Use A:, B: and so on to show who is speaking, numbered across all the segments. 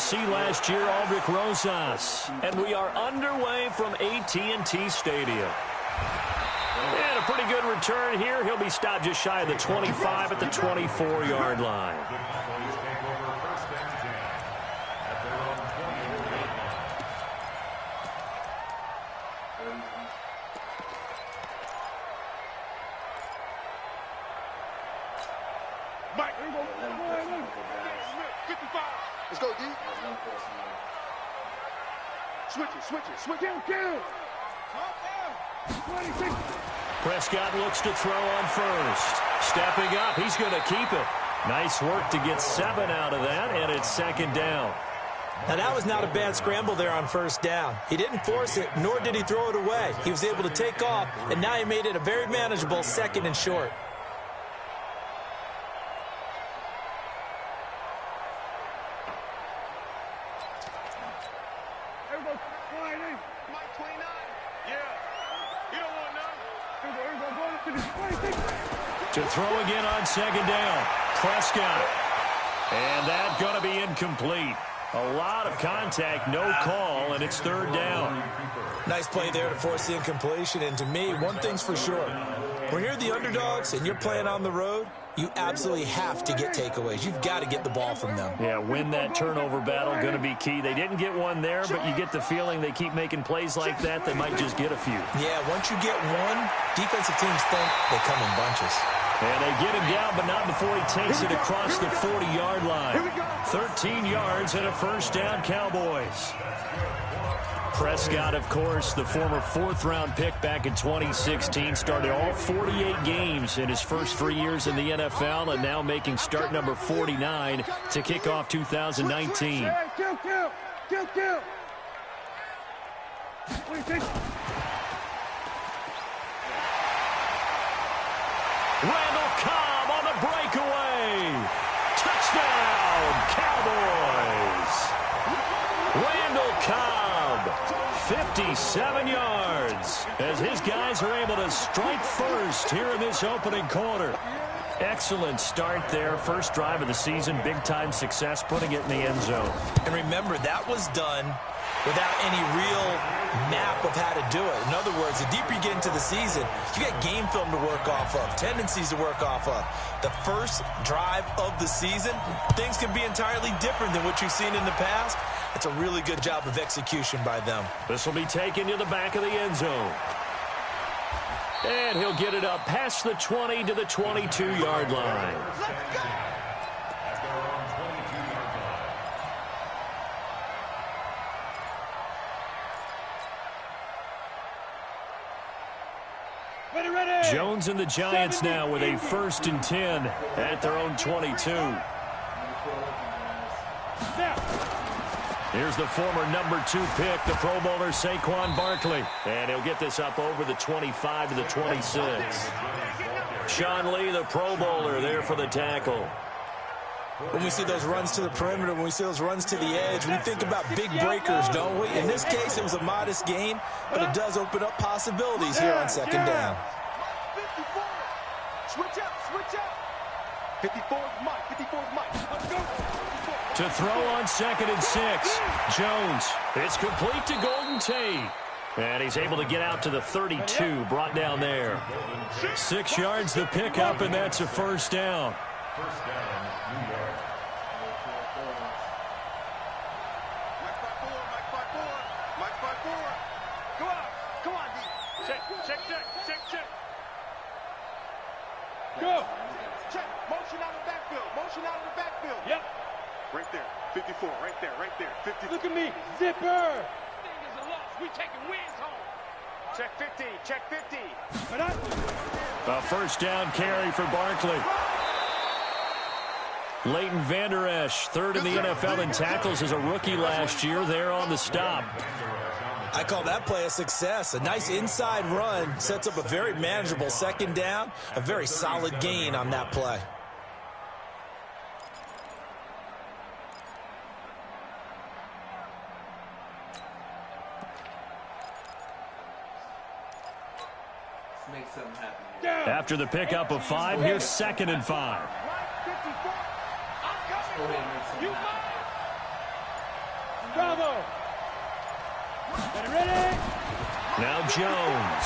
A: see last year, Aldrich Rosas. And we are underway from AT&T Stadium. And a pretty good return here. He'll be stopped just shy of the 25 at the 24-yard line.
B: Let's go, D. Switch it.
A: Prescott looks to throw on first. Stepping up, he's going to keep it. Nice work to get 7 out of that, and it's second down.
C: Now, that was not a bad scramble there on first down. He didn't force it, nor did he throw it away. He was able to take off, and now he made it a very manageable second and short.
A: To throw again on second down. Prescott. And that's going to be incomplete. A lot of contact, no call, and it's third down.
C: Nice play there to force the incompletion. And to me, one thing's for sure. When you're the underdogs and you're playing on the road, you absolutely have to get takeaways. You've got to get the ball from them.
A: Yeah, win that turnover battle, going to be key. They didn't get one there, but you get the feeling they keep making plays like that, they might just get a few.
C: Yeah, once you get one, defensive teams think they come in bunches.
A: And they get him down, but not before he takes it across the 40-yard line. 13 yards and a first down, Cowboys. Prescott, of course, the former fourth-round pick back in 2016, started all 48 games in his first 3 years in the NFL, and now making start number 49 to kick off 2019. Randall Cobb on the breakaway. Touchdown, Cowboys. Randall Cobb, 57 yards, as his guys are able to strike first here in this opening quarter. Excellent start there. First drive of the season, big-time success, putting it in the end zone.
C: And remember, that was done without any real map of how to do it. In other words, the deeper you get into the season, you got game film to work off of, tendencies to work off of. The first drive of the season, things can be entirely different than what you've seen in the past. It's a really good job of execution by them.
A: This will be taken to the back of the end zone. And he'll get it up past the 20 to the 22-yard line. Jones and the Giants now with a 1st and 10 at their own 22. Here's the former number 2 pick, the Pro Bowler Saquon Barkley. And he'll get this up over the 25 to the 26. Sean Lee, the Pro Bowler, there for the tackle.
C: When we see those runs to the perimeter, when we see those runs to the edge, we think about big breakers, don't we? In this case, it was a modest gain, but it does open up possibilities here on second down.
B: 54. Switch up. 54 Mike. Let's go.
A: To throw on 2nd and 6. Jones. It's complete to Golden Tate. And he's able to get out to the 32, brought down there. 6 yards the pickup, and that's a first down.
B: Go. Check. Motion out of the backfield. Yep. Right there. 54. Right there. 50. Look at me. Zipper. Thing is a loss. We taking wins home. Check 50.
A: A first down carry for Barkley. Leighton Vander Esch, 3rd in the NFL in tackles as a rookie last year, there on the stop.
C: I call that play a success. A nice inside run sets up a very manageable second down. A very solid gain on that play.
A: After the pickup of 5, here's 2nd and 5.
B: Bravo. Ready?
A: Now Jones.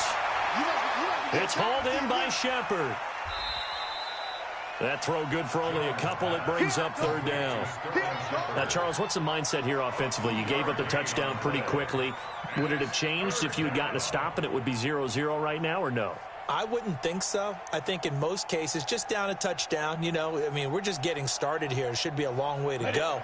A: It's hauled in by Shepard. That throw good for only a couple. It brings up third down. Now, Charles, what's the mindset here offensively? You gave up the touchdown pretty quickly. Would it have changed if you had gotten a stop and it would be 0-0 right now, or no?
C: I wouldn't think so. I think in most cases, just down a touchdown, you know, I mean, we're just getting started here. It should be a long way to go.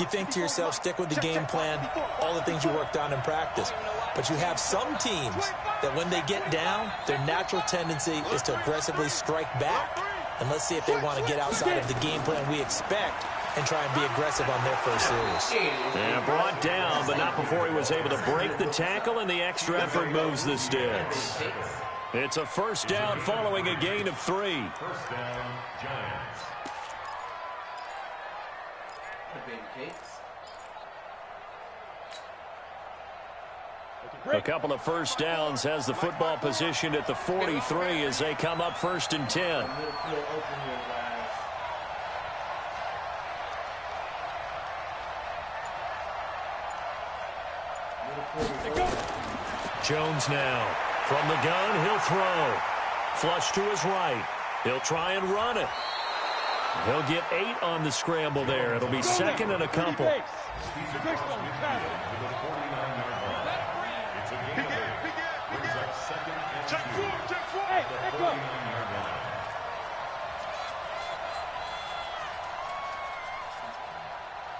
C: You think to yourself, stick with the game plan, all the things you worked on in practice. But you have some teams that when they get down, their natural tendency is to aggressively strike back. And let's see if they want to get outside of the game plan we expect and try and be aggressive on their first series.
A: Yeah, brought down, but not before he was able to break the tackle, and the extra effort moves the sticks. It's a first down following a gain of 3.
D: First down, Giants.
A: A couple of first downs has the football positioned at the 43 as they come up 1st and 10. Jones now. From the gun, he'll throw. Flush to his right. He'll try and run it. He'll get 8 on the scramble there. It'll be 2nd and a couple.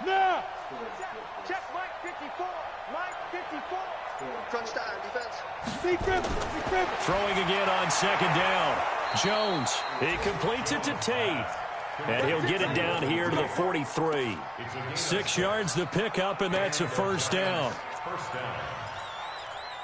B: Now! Check Mike 54. Mike 54.
E: Crunch time, defense.
A: Throwing again on 2nd down. Jones, he completes it to Tate. And he'll get it down here to the 43. 6 yards the pickup, and that's a first down.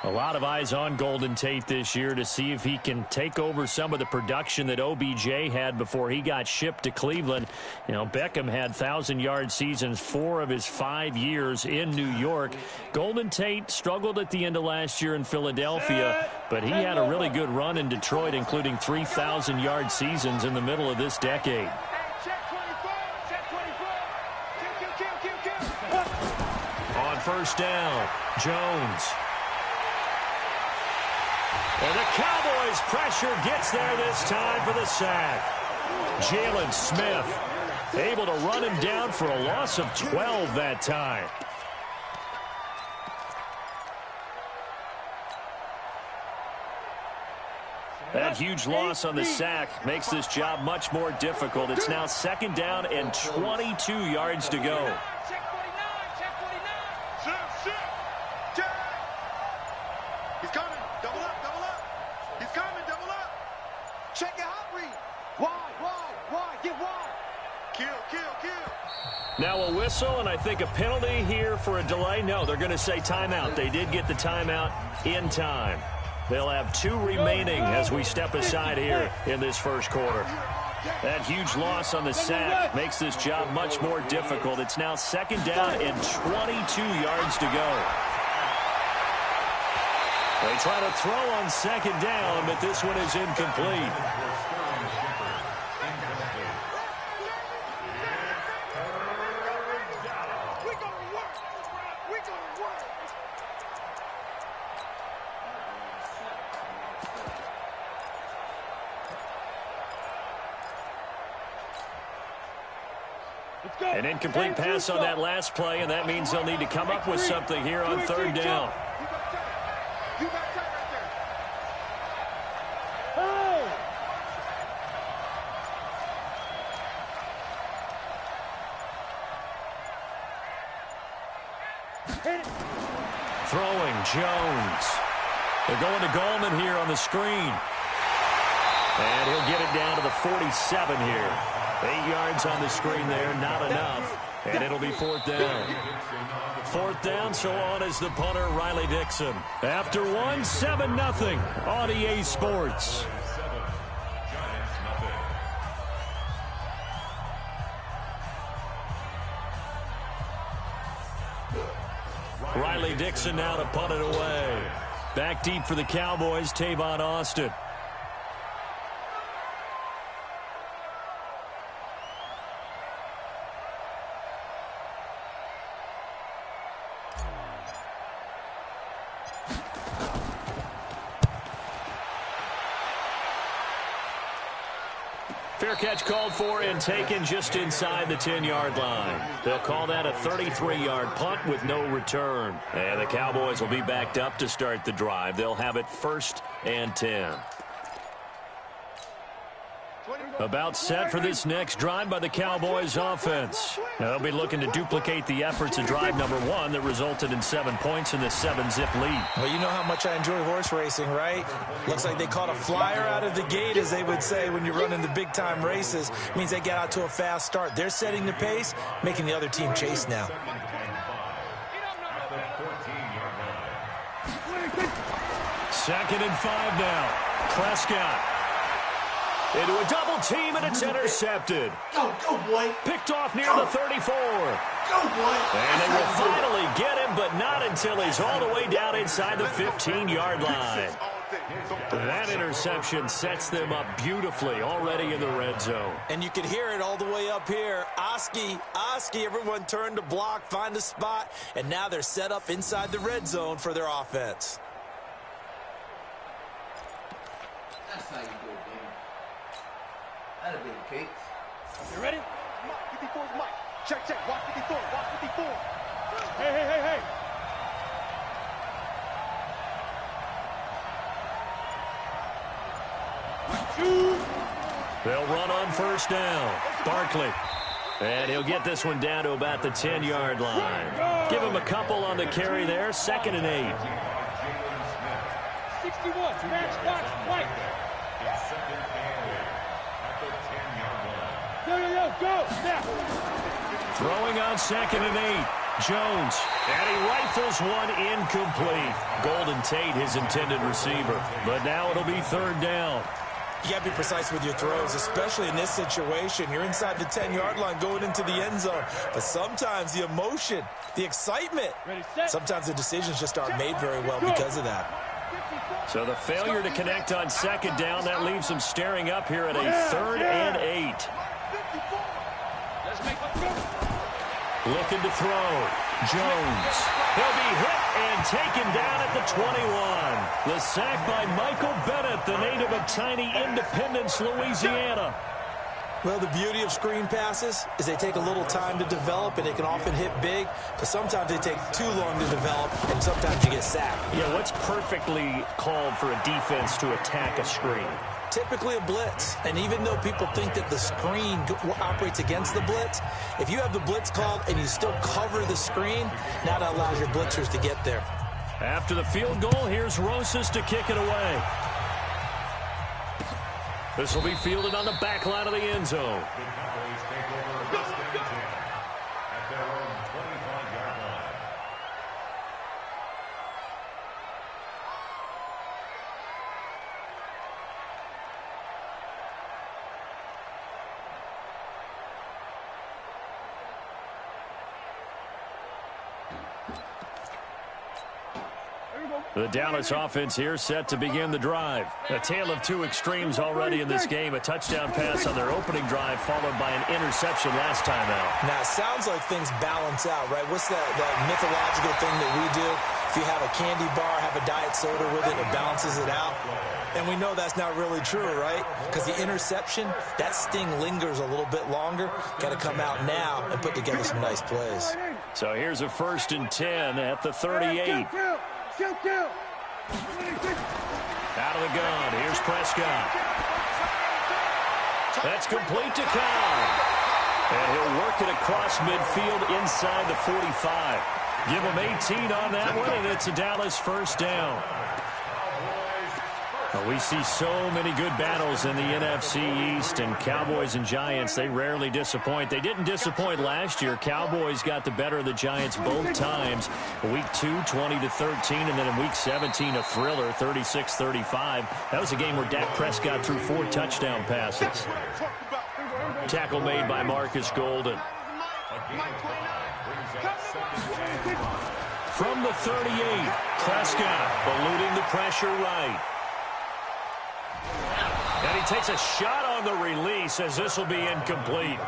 A: A lot of eyes on Golden Tate this year to see if he can take over some of the production that OBJ had before he got shipped to Cleveland. You know, Beckham had 1,000-yard seasons 4 of his 5 years in New York. Golden Tate struggled at the end of last year in Philadelphia, but he had a really good run in Detroit, including 3,000-yard seasons in the middle of this decade. On first down, Jones. And the Cowboys' pressure gets there this time for the sack. Jalen Smith able to run him down for a loss of 12 that time. That huge loss on the sack makes this job much more difficult. It's now 2nd down and 22 yards to go.
E: He's coming. Double up, double up. He's coming, double up. Check your hot read. Wide. Get wide. Kill.
A: Now a whistle, and I think a penalty here for a delay. No, they're going to say timeout. They did get the timeout in time. They'll have 2 remaining as we step aside here in this first quarter. That huge loss on the sack makes this job much more difficult. It's now 2nd down and 22 yards to go. They try to throw on 2nd down, but this one is incomplete. An incomplete pass on that last play, and that means they'll need to come up with something here on 3rd down.
E: You got tight right there.
A: Throwing, Jones. They're going to Gallman here on the screen. And he'll get it down to the 47 here. 8 yards on the screen there, not enough. And it'll be 4th down. 4th down, so on is the punter, Riley Dixon. After 1, 7-0 on EA Sports. Riley Dixon now to punt it away. Back deep for the Cowboys, Tavon Austin. Fair catch called for and taken just inside the 10-yard line. They'll call that a 33-yard punt with no return. And the Cowboys will be backed up to start the drive. They'll have it 1st and 10. About set for this next drive by the Cowboys offense. They'll be looking to duplicate the efforts of drive number 1 that resulted in 7 points in the 7-zip lead.
C: Well, you know how much I enjoy horse racing, right? Looks like they caught a flyer out of the gate, as they would say when you're running the big-time races. It means they get out to a fast start. They're setting the pace, making the other team chase now.
A: 2nd and 5 now. Prescott. Into a double team, and it's intercepted.
F: Go, boy.
A: Picked off near the 34.
F: Go, boy.
A: And they will finally get him, but not until he's all the way down inside the 15-yard line. That interception sets them up beautifully already in the red zone.
C: And you can hear it all the way up here. Oski, everyone turned to block, find a spot, and now they're set up inside the red zone for their offense.
F: That's how you do it, baby. That'll be the case.
B: You ready?
E: Mike, 54's Mike. Check. Watch 54. Watch 54.
B: Hey.
A: They'll run on 1st down. Barkley. And he'll get this one down to about the 10-yard line. Give him a couple on the carry there. 2nd and 8.
B: 61. Match box. White. Go. Snap.
A: Throwing on 2nd and 8. Jones. And he rifles one incomplete. Golden Tate, his intended receiver. But now it'll be 3rd down.
C: You got to be precise with your throws, especially in this situation. You're inside the 10-yard line going into the end zone. But sometimes the emotion, the excitement, sometimes the decisions just aren't made very well because of that.
A: So the failure to connect on 2nd down, that leaves them staring up here at a 3rd and 8. Looking to throw. Jones. He'll be hit and taken down at the 21. The sack by Michael Bennett, the native of tiny Independence, Louisiana.
C: Well, the beauty of screen passes is they take a little time to develop, and they can often hit big, but sometimes they take too long to develop, and sometimes you get sacked.
A: Yeah, what's perfectly called for a defense to attack a screen?
C: Typically a blitz, and even though people think that the screen operates against the blitz, if you have the blitz called and you still cover the screen, now that allows your blitzers to get there.
A: After the field goal, here's Rosas to kick it away. This will be fielded on the back line of the end zone. The Dallas offense here set to begin the drive. A tale of two extremes already in this game. A touchdown pass on their opening drive followed by an interception last time out.
C: Now, it sounds like things balance out, right? What's that mythological thing that we do? If you have a candy bar, have a diet soda with it, it balances it out. And we know that's not really true, right? Because the interception, that sting lingers a little bit longer. Got to come out now and put together some nice plays.
A: So here's a 1st and 10 at the 38. Out of the gun. Here's Prescott. That's complete to Cobb. And he'll work it across midfield inside the 45. Give him 18 on that one, and it's a Dallas 1st down. Well, we see so many good battles in the NFC East, and Cowboys and Giants, they rarely disappoint. They didn't disappoint last year. Cowboys got the better of the Giants both times. Week 2, 20-13, and then in Week 17, a thriller, 36-35. That was a game where Dak Prescott threw 4 touchdown passes. Tackle made by Marcus Golden. From the 38, Prescott eluding the pressure right. And he takes a shot on the release as this will be incomplete.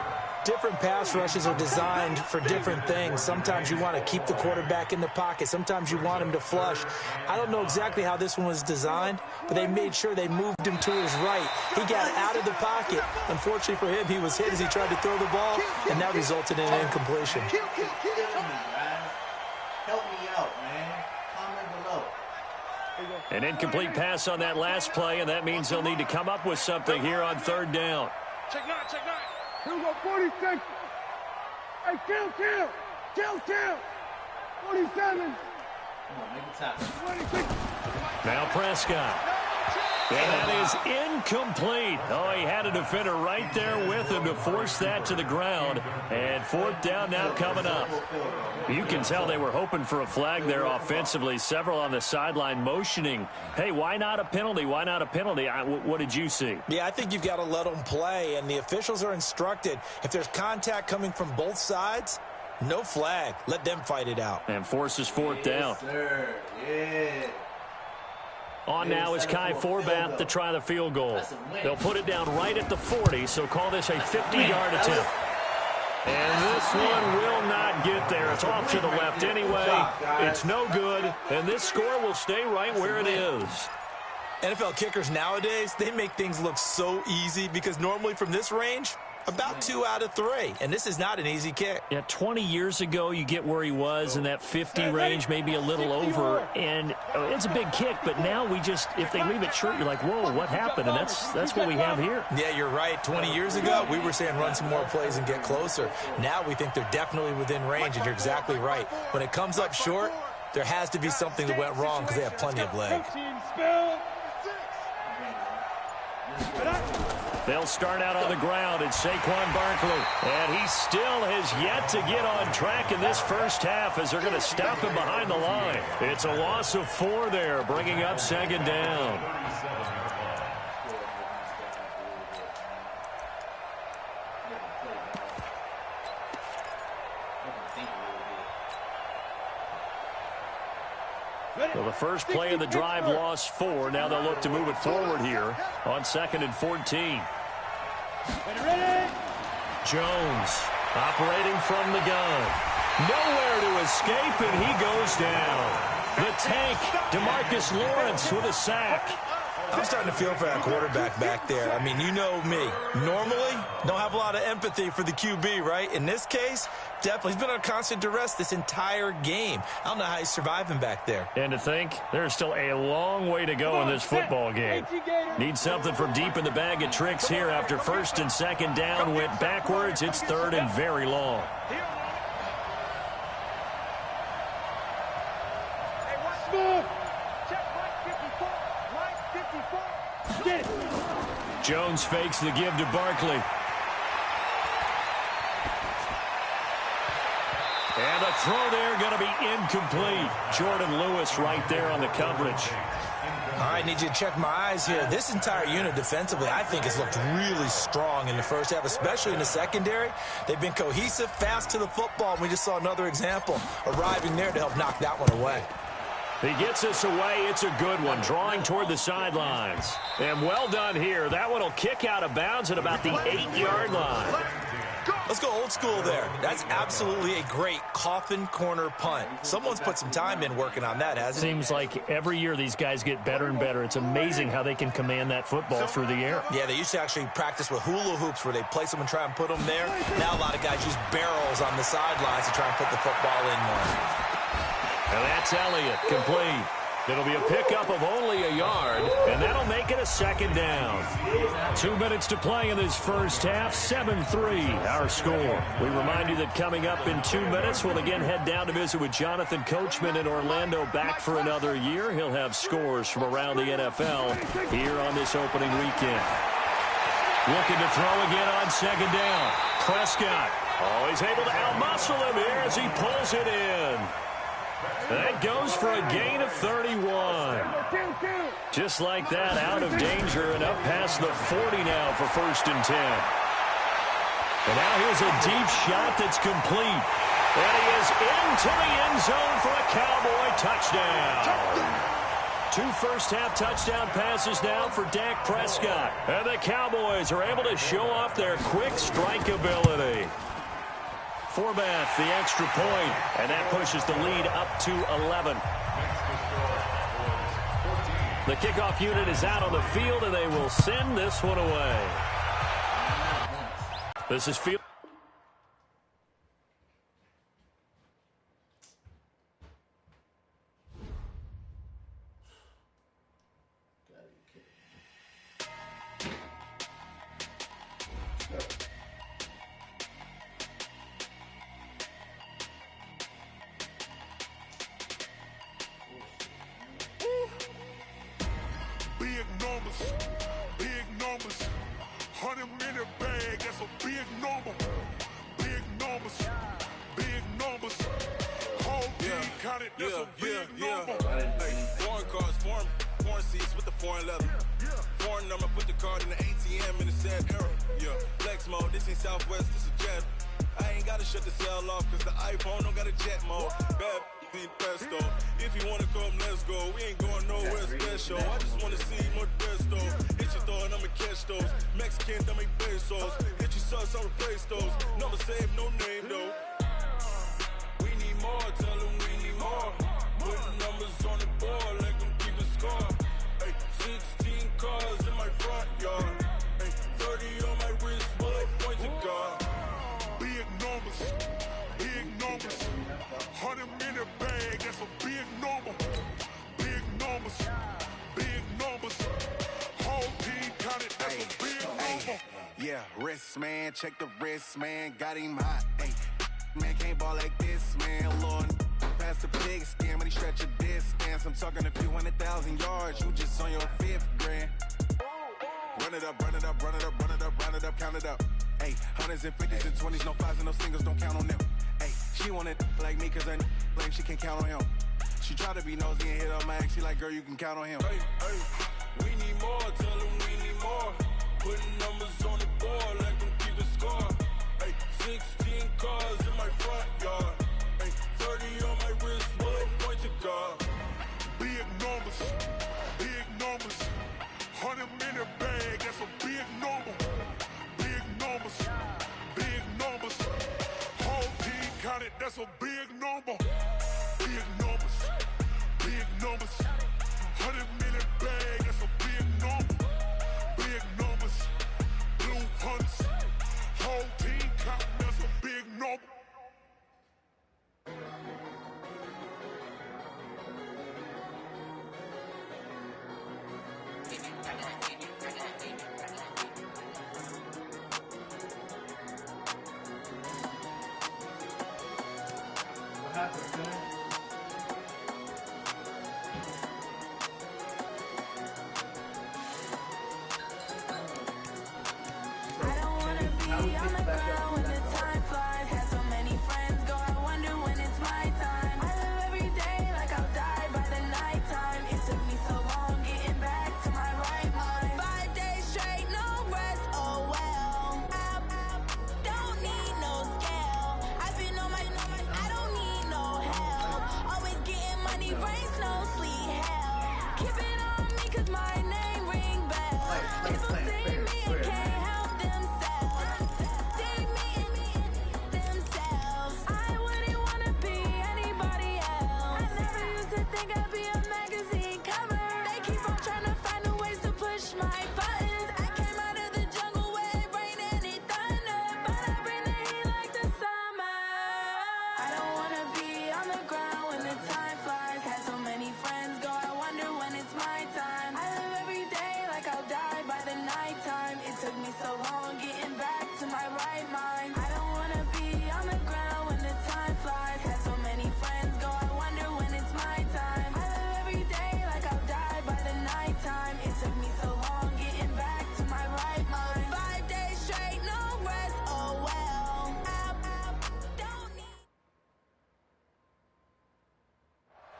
C: different pass rushes are designed for different things. Sometimes you want to keep the quarterback in the pocket. Sometimes you want him to flush. I don't know exactly how this one was designed, but they made sure they moved him to his right. He got out of the pocket. Unfortunately for him, he was hit as he tried to throw the ball, and that resulted in an incompletion.
F: Help me out, man. Comment below.
A: An incomplete pass on that last play, and that means they'll need to come up with something here on third down.
B: Check 9, check 9. Here we go, 46. Hey, kill. 47.
F: Come on, make it top.
B: 26.
A: Now Prescott. And that is incomplete. Oh, he had a defender right there with him to force that to the ground. And fourth down now coming up. You can tell they were hoping for a flag there offensively. Several on the sideline motioning. Hey, why not a penalty? Why not a penalty? What did you see?
C: Yeah, I think you've got to let them play, and the officials are instructed. If there's contact coming from both sides, no flag. Let them fight it out.
A: And forces fourth down.
F: Sir. Yeah.
A: On now is Kai Forbath to try the field goal. They'll put it down right at the 40, so call this a 50-yard attempt. And this one will not get there. It's off to the left anyway. It's no good, and this score will stay right where it is.
C: NFL kickers nowadays, they make things look so easy because normally from this range, about 2 out of 3, and this is not an easy kick.
A: Yeah, 20 years ago, you get where he was in that 50 range, maybe a little over, and it's a big kick, but now if they leave it short, you're like, whoa, what happened? And that's what we have here.
C: Yeah, you're right. 20 years ago, we were saying run some more plays and get closer. Now we think they're definitely within range, and you're exactly right. When it comes up short, there has to be something that went wrong because they have plenty of leg.
A: They'll start out on the ground, and Saquon Barkley. And he still has yet to get on track in this first half as they're going to stop him behind the line. It's a loss of 4 there, bringing up second down. So the first play of the drive lost 4. Now they'll look to move it forward here on 2nd and 14. Jones operating from the gun. Nowhere to escape, and he goes down. The tank, DeMarcus Lawrence with a sack.
C: I'm starting to feel for that quarterback back there. I mean, you know me. Normally, don't have a lot of empathy for the QB, right? In this case, definitely. He's been under constant duress this entire game. I don't know how he's surviving back there.
A: And to think, there's still a long way to go in this football game. Need something from deep in the bag of tricks here after 1st and 2nd down went backwards. It's 3rd and very long. Jones fakes the give to Barkley. And the throw there going to be incomplete. Jordan Lewis right there on the coverage.
C: All right, need you to check my eyes here. This entire unit defensively, I think, has looked really strong in the first half, especially in the secondary. They've been cohesive, fast to the football. We just saw another example arriving there to help knock that one away.
A: He gets us away. It's a good one, drawing toward the sidelines. And well done here. That one will kick out of bounds at about the 8-yard line.
C: Let's go old school there. That's absolutely a great coffin corner punt. Someone's put some time in working on that, hasn't it?
A: Seems like every year these guys get better and better. It's amazing how they can command that football through the air.
C: Yeah, they used to actually practice with hula hoops where they place them and try and put them there. Now a lot of guys use barrels on the sidelines to try and put the football in more.
A: And that's Elliott, complete. It'll be a pickup of only a yard, and that'll make it a 2nd down. 2 minutes to play in this first half, 7-3 our score. We remind you that coming up in 2 minutes, we'll again head down to visit with Jonathan Coachman in Orlando, back for another year. He'll have scores from around the NFL here on this opening weekend. Looking to throw again on 2nd down. Prescott, he's able to outmuscle him here as he pulls it in. That goes for a gain of 31. Just like that, out of danger and up past the 40 now for 1st and 10. And now here's a deep shot that's complete. And he is into the end zone for a Cowboy touchdown. 2 first-half touchdown passes now for Dak Prescott. And the Cowboys are able to show off their quick strike ability. Forbath, the extra point, and that pushes the lead up to 11. The kickoff unit is out on the field, and they will send this one away. This is field.
G: Big numbers, 100-minute bag, that's a big number. Big numbers, whole team counted, that's a big number.
H: Hey, foreign cars, foreign seats with the foreign leather. Foreign number, put the card in the ATM in the sad era. Yeah, flex mode, this ain't Southwest, this is jet. I ain't gotta shut the cell off, cause the iPhone don't got a jet mode. Bad need pesto. If you wanna come, let's go. We ain't going nowhere special. I just wanna see more desto. Hit your throw and I'ma catch those. Mexican, dummy pesos. Hit your sauce, I'll replace those. Number save, no name though. We need more, tell them we need more. Putting numbers on the board, let them keep the score. Hey, 16 cars in my front yard. Hey, 30 on my wrist, bullet point to God.
G: Big numbers, 100-minute bag, that's a big number. Big numbers, whole team counted, that's a big number.
H: Yeah, wrist man, check the wrist man, got him hot. Hey, man can't ball like this, man. Lord, pass the pig skin when he stretch a distance. I'm talking a few 100,000 yards, you just on your 5th grand. Run it up, count it up. Hey, hundreds and 50s and 20s, no 5s and no singles, don't count on them. Hey, she want it like me cause her like she can count on him. She try to be nosy and hit up my ex, she like, girl, you can count on him. Hey, we need more, tell them we need more. Putting numbers on the board, let them keep the score. Hey, 16 cars in my front yard. Hey, 30 on my wrist, bullet point to God.
G: Big numbers, 100-minute bag, that's a big number. Big numbers, whole team counted, that's a big number. Big numbers, 100-minute bag, that's a big number. Big numbers, blue hunts, whole team counting, that's a big number.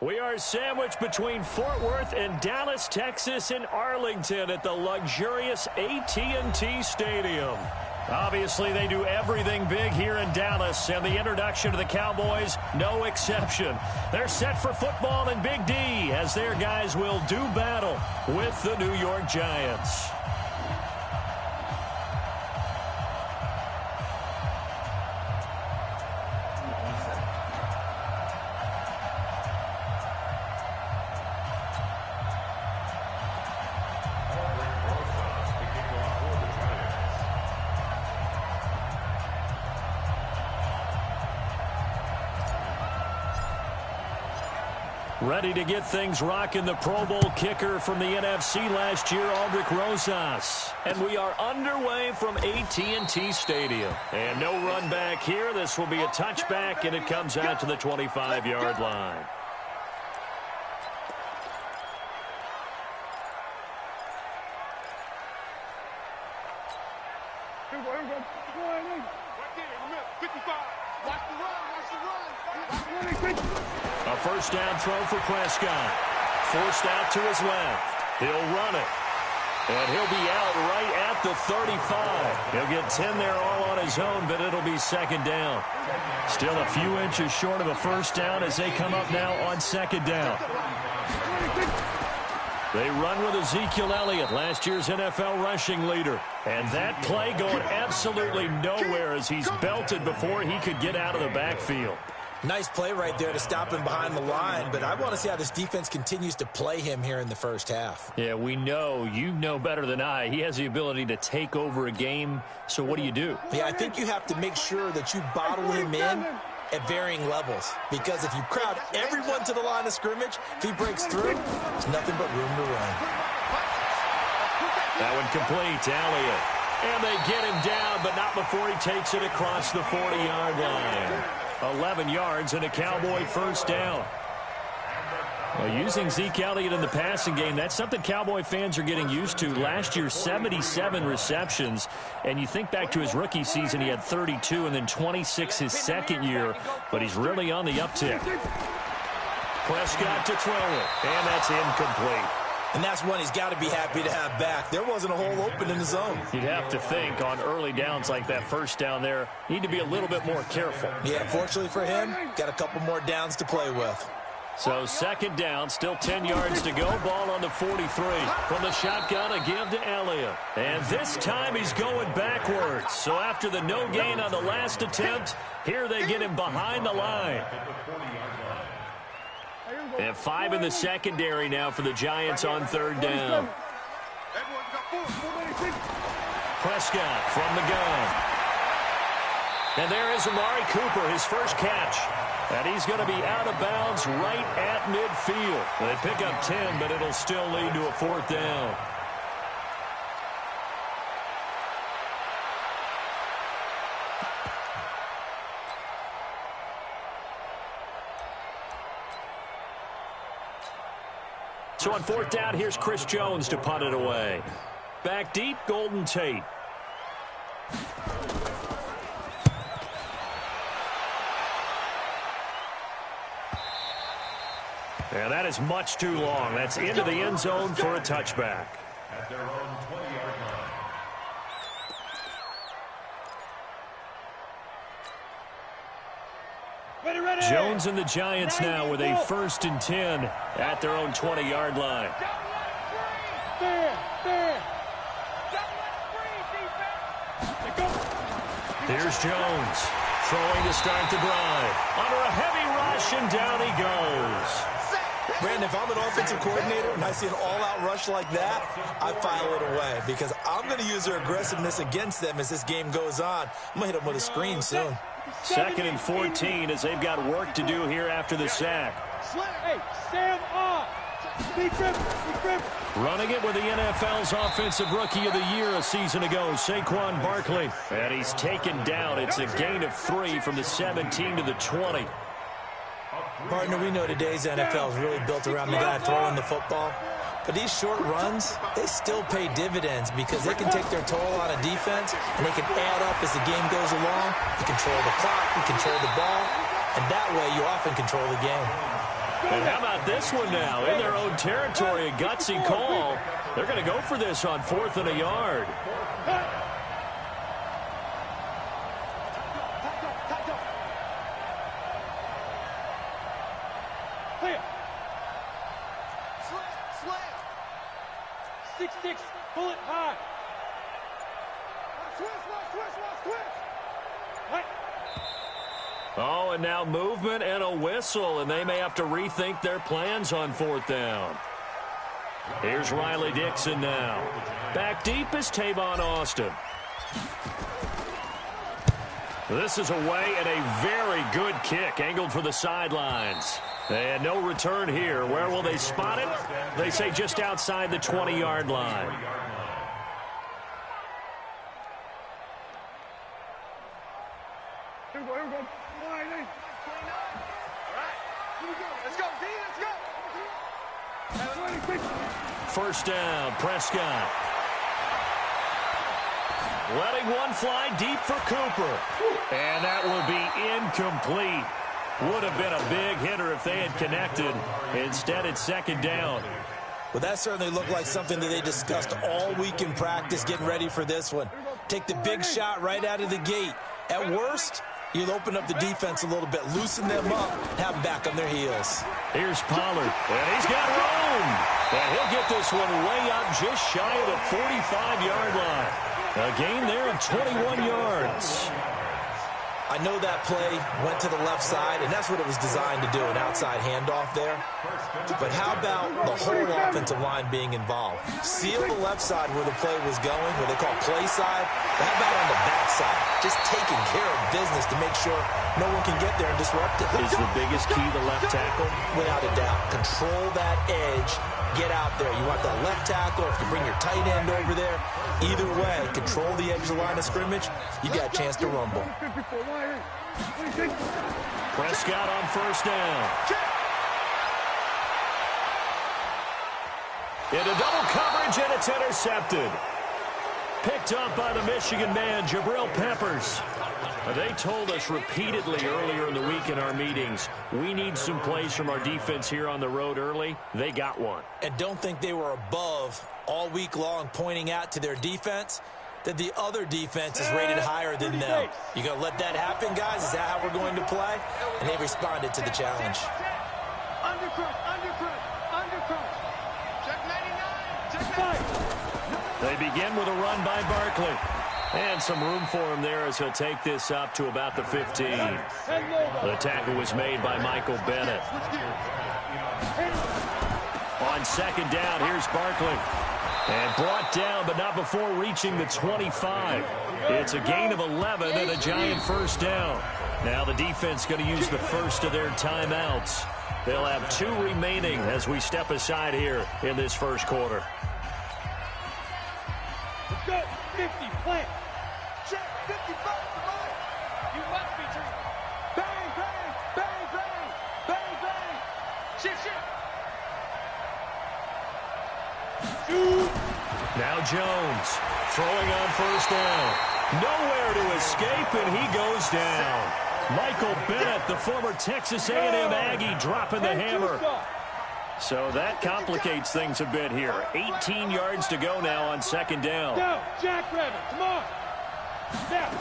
A: We are sandwiched between Fort Worth and Dallas, Texas, and Arlington at the luxurious AT&T Stadium. Obviously, they do everything big here in Dallas, and the introduction to the Cowboys, no exception. They're set for football in Big D as their guys will do battle with the New York Giants. Ready to get things rocking, the Pro Bowl kicker from the NFC last year, Aldrich Rosas. And we are underway from AT&T Stadium. And no run back here. This will be a touchback, and it comes out to the 25-yard line. A first down throw for Prescott. Forced out to his left. He'll run it. And he'll be out right at the 35. He'll get 10 there all on his own, but it'll be second down. Still a few inches short of a first down as they come up now on second down. They run with Ezekiel Elliott, last year's NFL rushing leader. And that play going absolutely nowhere as he's belted before he could get out of the backfield.
C: Nice play right there to stop him behind the line, but I want to see how this defense continues to play him here in the first half.
A: Yeah, we know. You know better than I. He has the ability to take over a game, so what do?
C: Yeah, I think you have to make sure that you bottle him in at varying levels, because if you crowd everyone to the line of scrimmage, if he breaks through, there's nothing but room to run.
A: That one complete to Elliott. And they get him down, but not before he takes it across the 40-yard line. 11 yards and a Cowboy first down. Well, using Zeke Elliott in the passing game, that's something Cowboy fans are getting used to. Last year, 77 receptions. And you think back to his rookie season, he had 32 and then 26 his second year. But he's really on the uptick. Prescott to throw it. And that's incomplete.
C: And that's one he's got to be happy to have back. There wasn't a hole open in the zone.
A: You'd have to think on early downs like that first down there, need to be a little bit more careful.
C: Yeah, fortunately for him, got a couple more downs to play with.
A: So second down, still 10 yards to go. Ball on the 43. From the shotgun, a give to Elliott. And this time he's going backwards. So after the no gain on the last attempt, here they get him behind the line. And 5 in the secondary now for the Giants on third down. Prescott from the gun. And there is Amari Cooper, his first catch. And he's going to be out of bounds right at midfield. They pick up 10, but it'll still lead to a fourth down. So on fourth down, here's Chris Jones to punt it away. Back deep, Golden Tate. And that is much too long. That's into the end zone for a touchback.
D: At their own 20-yard line.
B: Ready.
A: Jones and the Giants now with a 1st and 10 at their own 20-yard line. Here's Jones throwing to start the drive. Under a heavy rush, and down he goes.
C: Brandon, if I'm an offensive coordinator and I see an all-out rush like that, I file it away because I'm going to use their aggressiveness against them as this game goes on. I'm going to hit them with a screen soon.
A: 2nd and 14 as they've got work to do here after the sack.
B: Hey, stand up. Be grip.
A: Running it with the NFL's Offensive Rookie of the Year a season ago, Saquon Barkley. And he's taken down. It's a gain of 3 from the 17 to the 20.
C: Partner, we know today's NFL is really built around the guy throwing the football. But these short runs, they still pay dividends because they can take their toll on a defense and they can add up as the game goes along. You control the clock, you control the ball, and that way you often control the game.
A: And how about this one now? In their own territory, a gutsy call. They're going to go for this on 4th and a yard.
D: Clear.
E: Slam.
D: 6-6. Pull it high.
E: Switch.
D: Right.
A: Oh, and now movement and a whistle, and they may have to rethink their plans on 4th down. Here's Riley Dixon now. Back deep is Tavon Austin. This is away and a very good kick, angled for the sidelines. And no return here. Where will they spot it? They say just outside the 20-yard line.
B: Here we go. Riley.
E: All right. Here we go. Let's go, D. Let's go.
A: 1st down, Prescott. Letting one fly deep for Cooper. And that will be incomplete. Would have been a big hitter if they had connected. Instead, it's 2nd down.
C: Well, that certainly looked like something that they discussed all week in practice, getting ready for this one. Take the big shot right out of the gate. At worst, you'll open up the defense a little bit, loosen them up, have them back on their heels.
A: Here's Pollard, and he's got room. And he'll get this one way up just shy of the 45-yard line. A gain there of 21 yards.
C: I know that play went to the left side, and that's what it was designed to do, an outside handoff there. But how about the whole offensive line being involved? Seal the left side where the play was going, what they call play side. But how about on the back side? Just taking care of business to make sure no one can get there and disrupt it.
A: Is the biggest key the left tackle?
C: Without a doubt. Control that edge. Get out there. You want that left tackle. If you bring your tight end over there, either way, control the edge of the line of scrimmage, you got a chance to rumble.
A: Prescott on 1st down. Into double coverage, and it's intercepted. Picked up by the Michigan man, Jabril Peppers. They told us repeatedly earlier in the week in our meetings, we need some plays from our defense here on the road early. They got one.
C: And don't think they were above all week long pointing out to their defense that the other defense is rated higher than them. You going to let that happen, guys? Is that how we're going to play? And they responded to the challenge.
E: Undercross. Check 99.
A: They begin with a run by Barkley. And some room for him there as he'll take this up to about the 15. The tackle was made by Michael Bennett. On 2nd down, here's Barkley. And brought down, but not before reaching the 25. It's a gain of 11 and a giant 1st down. Now the defense going to use the first of their timeouts. They'll have 2 remaining as we step aside here in this 1st quarter.
D: Let's go. 50. Plant.
E: Check 55.
D: You must be true.
E: Bang. Shift.
A: Now Jones throwing on 1st down. Nowhere to escape, and he goes down. Michael Bennett, the former Texas A&M Aggie, dropping the hammer. So that complicates things a bit here. 18 yards to go now on 2nd down.
D: Down, Jackrabbit, come on. Down.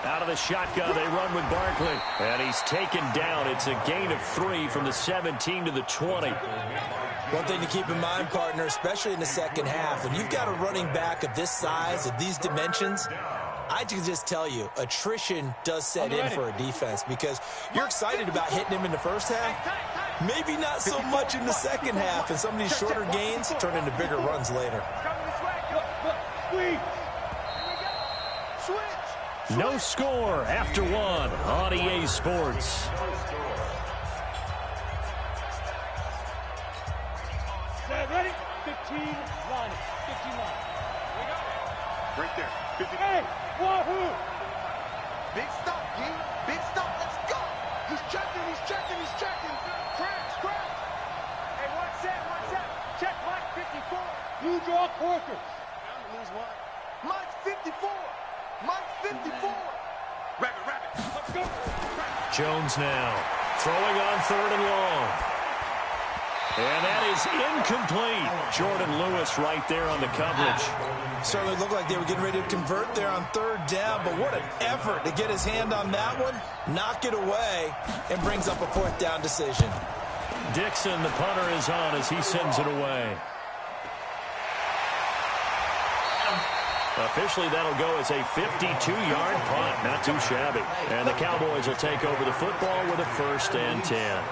A: Out of the shotgun, they run with Barkley. And he's taken down. It's a gain of 3 from the 17 to the 20.
C: One thing to keep in mind, partner, especially in the second half, when you've got a running back of this size, of these dimensions, I can just tell you, attrition does set in for a defense because you're excited about hitting him in the first half. Maybe not so much in the second half, and some of these shorter gains turn into bigger runs later.
A: No score after 1 on EA Sports.
D: Ready? 15 line. 15 line.
E: Right there. 50.
D: Hey, wahoo!
E: Big stop, G. Big stop. Let's go. He's checking. Crash. Hey, one set. Check Mike 54.
D: You draw Corkers.
E: Lose one. Mike 54. Rabbit.
D: Let's go.
A: Jones now throwing on 3rd and long. And that is incomplete. Jordan Lewis right there on the coverage.
C: Certainly looked like they were getting ready to convert there on 3rd down, but what an effort to get his hand on that one, knock it away, and brings up a 4th down decision.
A: Dixon, the punter, is on as he sends it away. Officially, that'll go as a 52-yard punt. Not too shabby. And the Cowboys will take over the football with a 1st and 10.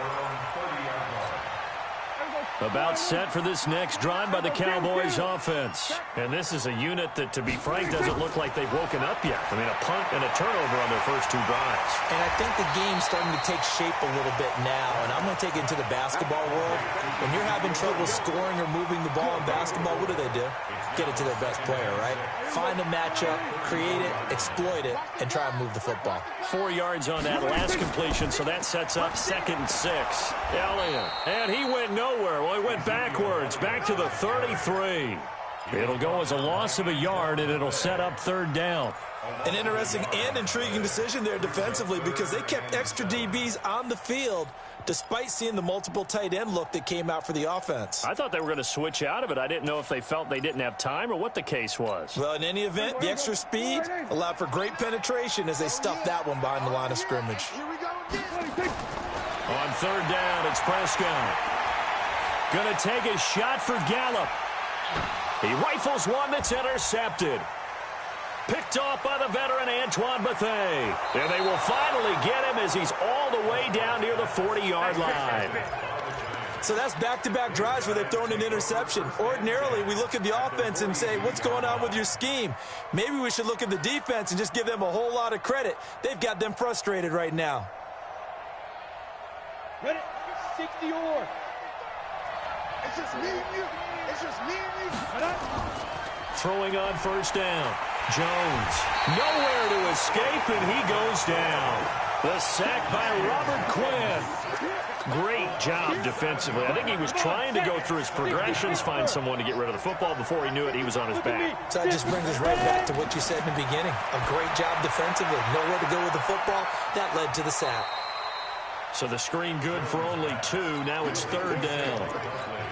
A: About set for this next drive by the Cowboys offense. And this is a unit that, to be frank, doesn't look like they've woken up yet. I mean, a punt and a turnover on their first 2 drives.
C: And I think the game's starting to take shape a little bit now. And I'm going to take it into the basketball world. When you're having trouble scoring or moving the ball in basketball, what do? Get it to their best player, right? Find a matchup, create it, exploit it, and try and move the football.
A: 4 yards on that last completion, so that sets up 2nd and 6. Elliott, and he went nowhere. Well, he went backwards, back to the 33. It'll go as a loss of a yard, and it'll set up 3rd down.
C: An interesting and intriguing decision there defensively because they kept extra DBs on the field despite seeing the multiple tight end look that came out for the offense.
A: I thought they were going to switch out of it. I didn't know if they felt they didn't have time or what the case was.
C: Well, in any event, the extra speed allowed for great penetration as they stuffed that one behind the line of scrimmage.
A: On 3rd down, it's Prescott. Going to take a shot for Gallup. He rifles one that's intercepted. Picked off by the veteran Antoine Bethea. And they will finally get him as he's all the way down near the 40-yard line.
C: So that's back-to-back drives where they've thrown an interception. Ordinarily, we look at the offense and say, what's going on with your scheme? Maybe we should look at the defense and just give them a whole lot of credit. They've got them frustrated right now.
D: Ready? 60 or.
E: It's just me and you. It's just me and you.
A: Throwing on 1st down. Jones, nowhere to escape, and he goes down. The sack by Robert Quinn. Great job defensively. I think he was trying to go through his progressions, find someone to get rid of the football. Before he knew it, he was on his back.
C: So that just brings us right back to what you said in the beginning. A great job defensively. Nowhere to go with the football. That led to the sack.
A: So the screen good for only 2. Now it's 3rd down.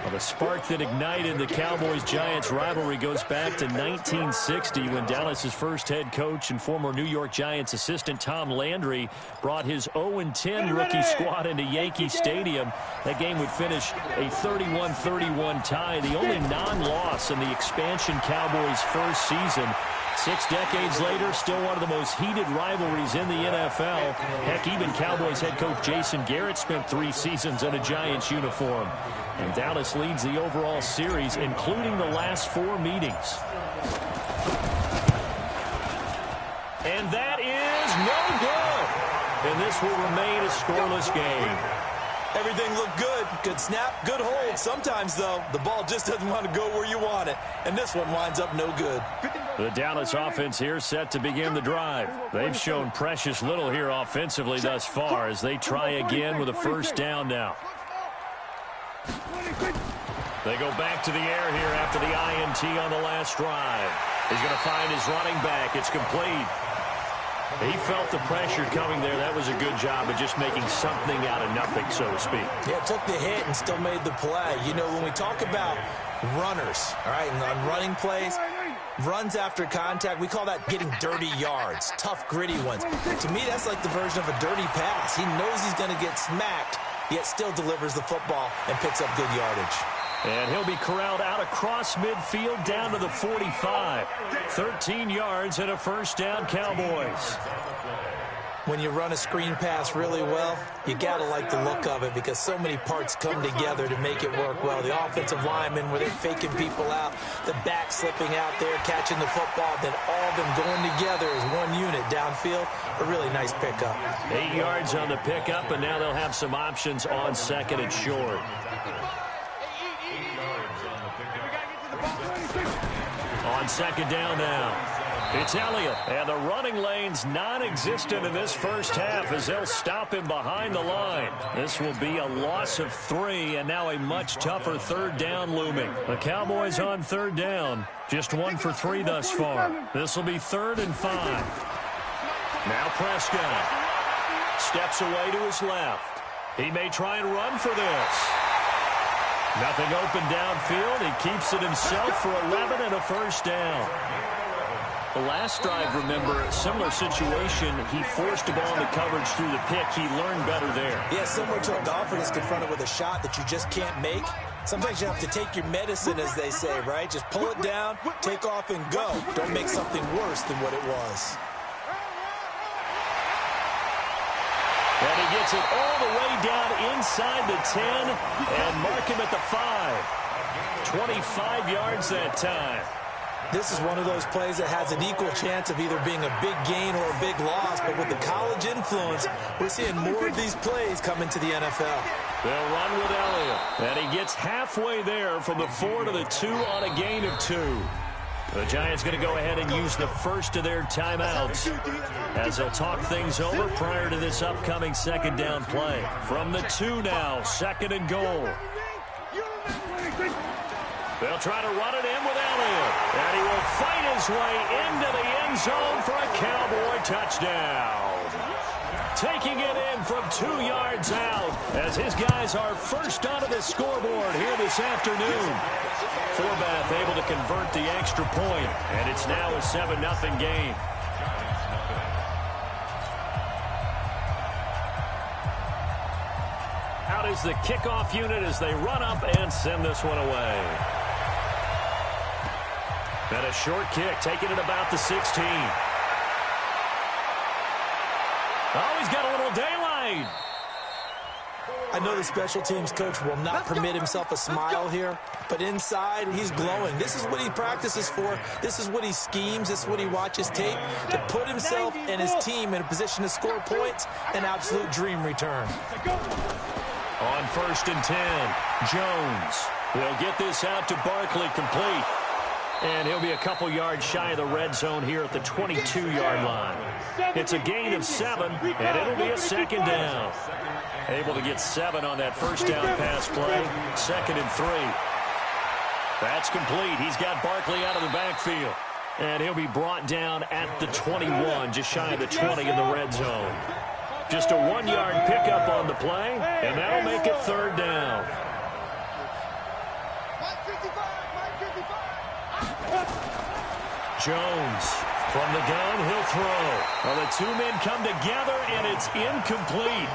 A: Well, the spark that ignited the Cowboys-Giants rivalry goes back to 1960 when Dallas's first head coach and former New York Giants assistant Tom Landry brought his 0-10 rookie squad into Yankee Stadium. That game would finish a 31-31 tie, the only non-loss in the expansion Cowboys' first season. 6 decades later, still one of the most heated rivalries in the NFL. Heck, even Cowboys head coach Jason Garrett spent 3 seasons in a Giants uniform. And Dallas leads the overall series, including the last 4 meetings. And that is no good. And this will remain a scoreless game.
C: Everything looked good. Good snap, good hold. Sometimes, though, the ball just doesn't want to go where you want it. And this one winds up no good.
A: The Dallas offense here set to begin the drive. They've shown precious little here offensively thus far as they try again with a 1st down now. They go back to the air here after the INT on the last drive. He's going to find his running back. It's complete. He felt the pressure coming there. That was a good job of just making something out of nothing, so to speak.
C: Yeah, took the hit and still made the play. You know, when we talk about runners, all right, and on running plays, runs after contact, we call that getting dirty yards, tough, gritty ones. To me, that's like the version of a dirty pass. He knows he's going to get smacked, yet still delivers the football and picks up good yardage.
A: And he'll be corralled out across midfield down to the 45. 13 yards and a 1st down, Cowboys.
C: When you run a screen pass really well, you got to like the look of it because so many parts come together to make it work well. The offensive linemen, where they're faking people out, the back slipping out there, catching the football, then all of them going together as one unit downfield. A really nice pickup.
A: 8 yards on the pickup, and now they'll have some options on 2nd and short. On 2nd down now. It's Elliott, and the running lane's non-existent in this first half as they'll stop him behind the line. This will be a loss of 3, and now a much tougher 3rd down looming. The Cowboys on 3rd down, just 1 for 3 thus far. This will be 3rd and 5. Now Prescott steps away to his left. He may try and run for this. Nothing open downfield. He keeps it himself for 11 and a 1st down. The last drive, remember, similar situation. He forced a ball into coverage through the pick. He learned better there.
C: Yeah, similar to a golfer that's confronted with a shot that you just can't make. Sometimes you have to take your medicine, as they say, right? Just pull it down, take off, and go. Don't make something worse than what it was.
A: And he gets it all the way down inside the 10 and mark him at the 5. 25 yards that time.
C: This is one of those plays that has an equal chance of either being a big gain or a big loss. But with the college influence, we're seeing more of these plays come into the NFL.
A: They'll run with Elliott. And he gets halfway there from the 4 to the 2 on a gain of 2. The Giants going to go ahead and use the first of their timeouts as they'll talk things over prior to this upcoming second down play. From the 2 now, 2nd and goal. They'll try to run it in with Elliott. And he will fight his way into the end zone for a Cowboy touchdown. Taking it in from 2 yards out as his guys are first onto the scoreboard here this afternoon. Forbath able to convert the extra point, and it's now a 7-0 game. Out is the kickoff unit as they run up and send this one away. And a short kick, taking it about the 16. Oh, he's got a little daylight.
C: I know the special teams coach will not permit himself a smile here, but inside, he's glowing. This is what he practices for. This is what he schemes. This is what he watches tape. To put himself and his team in a position to score points, an absolute dream return.
A: On 1st and 10, Jones. They'll get this out to Barkley, complete. And he'll be a couple yards shy of the red zone here at the 22-yard line. It's a gain of 7, and it'll be a 2nd down. Able to get 7 on that first down pass play. 2nd and 3. That's complete. He's got Barkley out of the backfield. And he'll be brought down at the 21, just shy of the 20 in the red zone. Just a 1-yard pickup on the play, and that'll make it 3rd down. Jones from the gun, he'll throw. Well, the 2 men come together, and it's incomplete.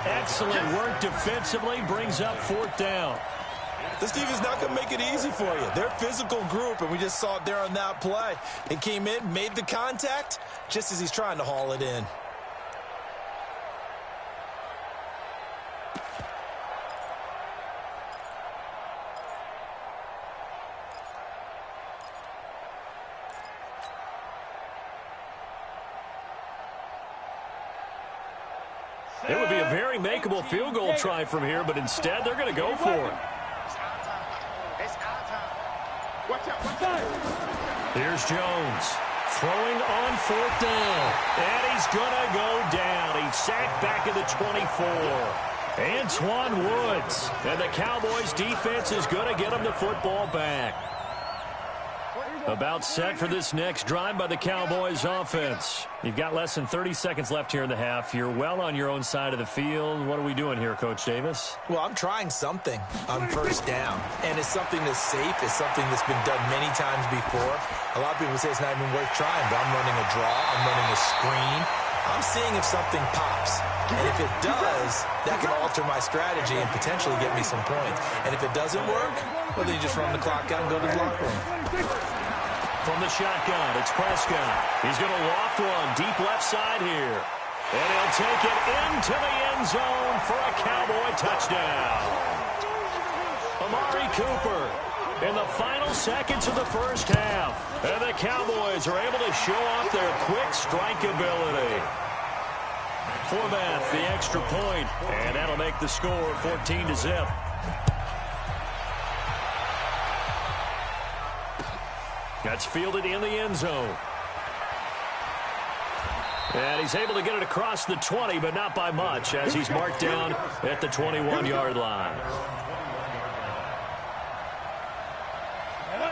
A: Excellent work defensively, brings up 4th down.
C: This team is not going to make it easy for you. They're a physical group, and we just saw it there on that play. He came in, made the contact, just as he's trying to haul it in.
A: It would be a very makeable field goal try from here, but instead they're going to go for it. Here's Jones throwing on 4th down, and he's going to go down. He's sacked back at the 24. Antoine Woods, and the Cowboys defense is going to get him the football back. About set for this next drive by the Cowboys offense. You've got less than 30 seconds left here in the half. You're well on your own side of the field. What are we doing here, Coach Davis?
C: Well, I'm trying something on 1st down, and it's something that's safe. It's something that's been done many times before. A lot of people say it's not even worth trying, but I'm running a draw. I'm running a screen. I'm seeing if something pops. And if it does, that can alter my strategy and potentially get me some points. And if it doesn't work, well, then you just run the clock out and go to the locker room.
A: From the shotgun, it's Prescott. He's going to loft one deep left side here. And he'll take it into the end zone for a Cowboy touchdown. Amari Cooper in the final seconds of the first half. And the Cowboys are able to show off their quick strike ability. Forbath, the extra point, and that'll make the score 14-0. That's fielded in the end zone. And he's able to get it across the 20, but not by much, as he's marked down at the 21-yard line.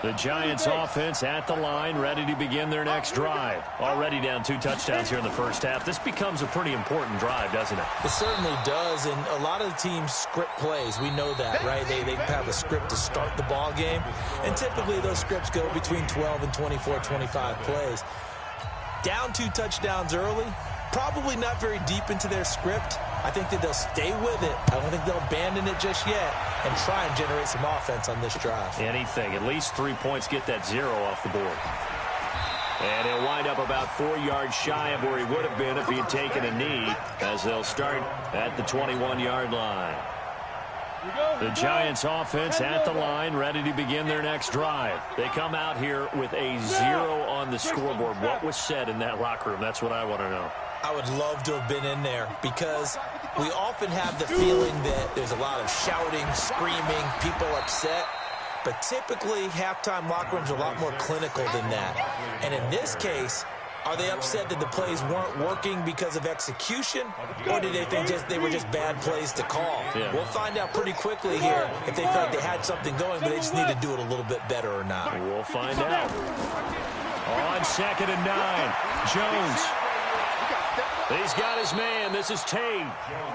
A: The Giants offense at the line, ready to begin their next drive. Already down 2 touchdowns here in the first half. This becomes a pretty important drive, doesn't it?
C: It certainly does, and a lot of the teams script plays. We know that, right? They have a script to start the ball game, and typically those scripts go between 12 and 24, 25 plays. Down 2 touchdowns early, probably not very deep into their script. I think that they'll stay with it. I don't think they'll abandon it just yet and try and generate some offense on this drive.
A: Anything. At least 3 points, get that 0 off the board. And he'll wind up about 4 yards shy of where he would have been if he had taken a knee, as they'll start at the 21-yard line. The Giants offense at the line, ready to begin their next drive. They come out here with a 0 on the scoreboard. What was said in that locker room? That's what I want to know.
C: I would love to have been in there because we often have the feeling that there's a lot of shouting, screaming, people upset. But typically, halftime locker rooms are a lot more clinical than that. And in this case, are they upset that the plays weren't working because of execution? Or did they think they were just bad plays to call?
A: Yeah.
C: We'll find out pretty quickly here if they felt like they had something going, but they just need to do it a little bit better or not.
A: We'll find out. On 2nd and 9, Jones. He's got his man. This is Tate.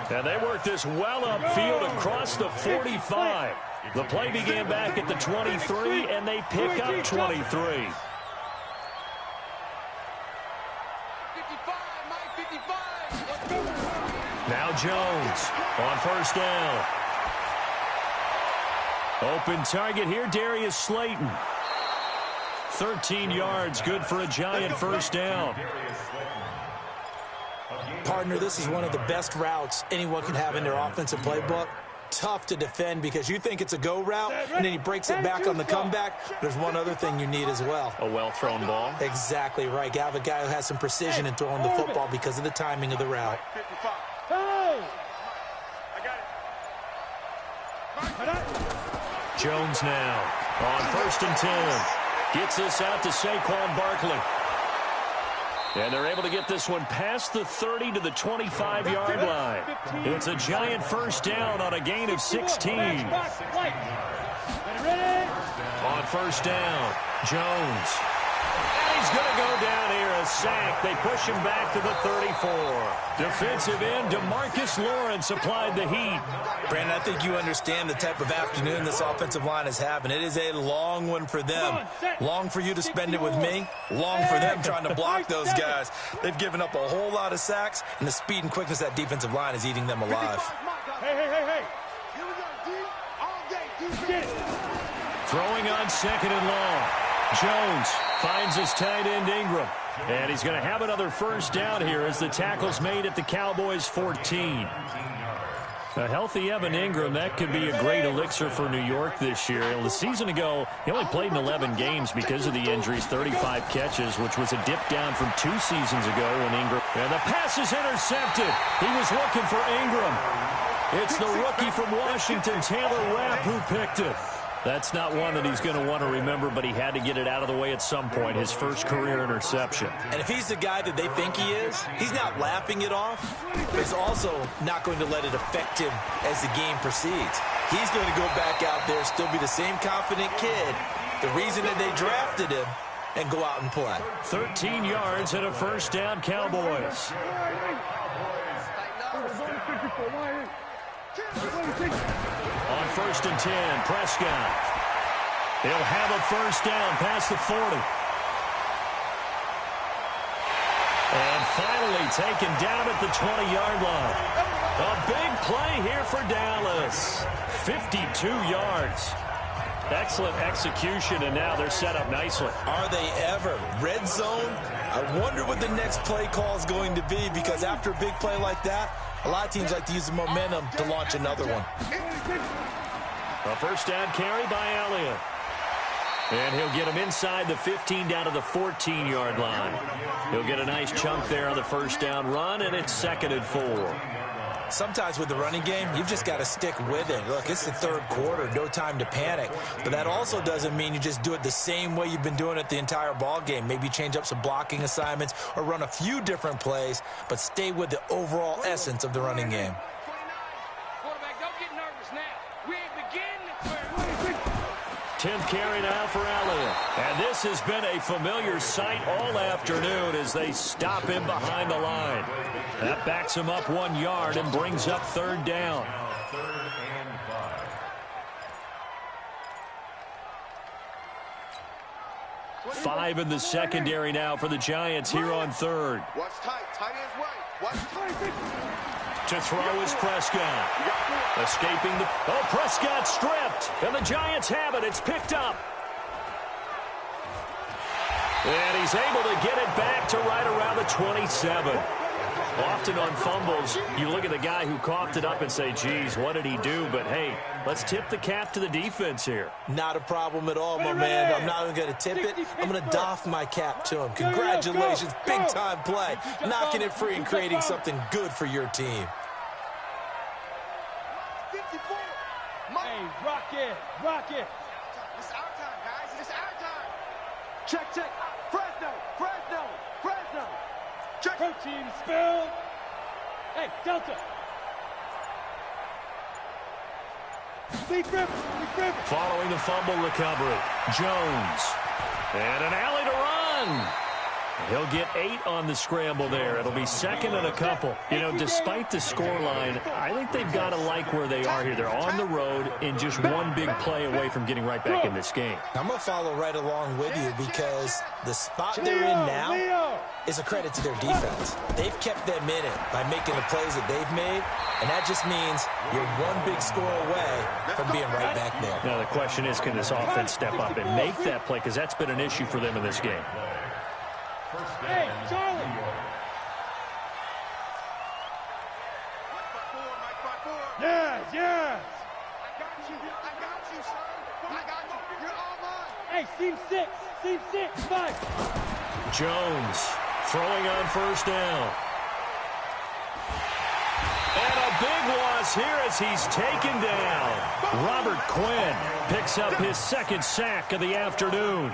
A: And they work this well upfield across the 45. The play began back at the 23, and they pick up 23. Now Jones on 1st down. Open target here, Darius Slayton. 13 yards, good for a Giant 1st down.
C: Partner, this is one of the best routes anyone can have in their offensive playbook. Tough to defend because you think it's a go route, and then he breaks it back on the comeback. There's one other thing you need as well.
A: A well-thrown ball.
C: Exactly right. You have a guy who has some precision in throwing the football because of the timing of the route.
A: Jones now on 1st and 10. Gets this out to Saquon Barkley. And they're able to get this one past the 30 to the 25-yard line. It's a Giant 1st down on a gain of 16. On 1st down, Jones. And he's going to go down here, a sack. They push him back to the 34. Defensive end, DeMarcus Lawrence applied the heat.
C: Brandon, I think you understand the type of afternoon this offensive line is having. It is a long one for them. Long for you to spend it with me. Long for them trying to block those guys. They've given up a whole lot of sacks, and the speed and quickness of that defensive line is eating them alive.
D: Hey.
A: Throwing on 2nd and long. Jones finds his tight end Ingram. And he's going to have another 1st down here as the tackle's made at the Cowboys 14. A healthy Evan Ingram, that could be a great elixir for New York this year. The season ago, he only played in 11 games because of the injuries, 35 catches, which was a dip down from 2 seasons ago when Ingram... And the pass is intercepted. He was looking for Ingram. It's the rookie from Washington, Taylor Rapp, who picked it. That's not one that he's going to want to remember, but he had to get it out of the way at some point, his first career interception.
C: And if he's the guy that they think he is, he's not laughing it off, but he's also not going to let it affect him as the game proceeds. He's going to go back out there, still be the same confident kid, the reason that they drafted him, and go out and play.
A: 13 yards and a 1st down, Cowboys. On 1st and 10, Prescott. He'll have a 1st down past the 40. And finally taken down at the 20-yard line. A big play here for Dallas. 52 yards. Excellent execution, and now they're set up nicely.
C: Are they ever? Red zone? I wonder what the next play call is going to be, because after a big play like that, a lot of teams like to use the momentum to launch another one.
A: A 1st down carry by Elliott. And he'll get him inside the 15 down to the 14-yard line. He'll get a nice chunk there on the 1st down run, and it's 2nd and 4.
C: Sometimes with the running game, you've just got to stick with it. Look, it's the 3rd quarter, no time to panic. But that also doesn't mean you just do it the same way you've been doing it the entire ball game. Maybe change up some blocking assignments or run a few different plays, but stay with the overall essence of the running game.
D: Quarterback, don't get nervous now. We ain't beginning.
A: 10th carry now for Elliott. And this has been a familiar sight all afternoon as they stop him behind the line. That backs him up 1 yard and brings up 3rd down. 5 in the secondary now for the Giants here on third.
E: Watch tight. Tight ends right. Watch tight.
A: To throw is Prescott. Escaping the... Oh, Prescott stripped. And the Giants have it. It's picked up. And he's able to get it back to right around the 27. Often on fumbles, you look at the guy who coughed it up and say, geez, what did he do? But, hey, let's tip the cap to the defense here.
C: Not a problem at all, my man. I'm not even going to tip it. I'm going to doff my cap to him. Congratulations. Big-time play. Knocking it free and creating something good for your team.
B: Hey, rock it. Rock it.
E: It's our time, guys. It's our time. Check, check. Fresno. Check.
B: Protein spill. Hey, Delta. Big rip.
A: Following the fumble recovery, Jones. And an alley to run. He'll get 8 on the scramble there. It'll be second and a couple. You know, despite the scoreline, I think they've got to like where they are here. They're on the road and just one big play away from getting right back in this game.
C: I'm going to follow right along with you because the spot they're in now is a credit to their defense. They've kept them in it by making the plays that they've made, and that just means you're one big score away from being right back there.
A: Now, the question is, can this offense step up and make that play? Because that's been an issue for them in this game.
B: Hey, Charlie. Yes.
E: I got you, son. I got you. You're all mine.
B: Hey, seam 6, 5.
A: Jones throwing on first down. And a big loss here as he's taken down. Robert Quinn picks up his second sack of the afternoon.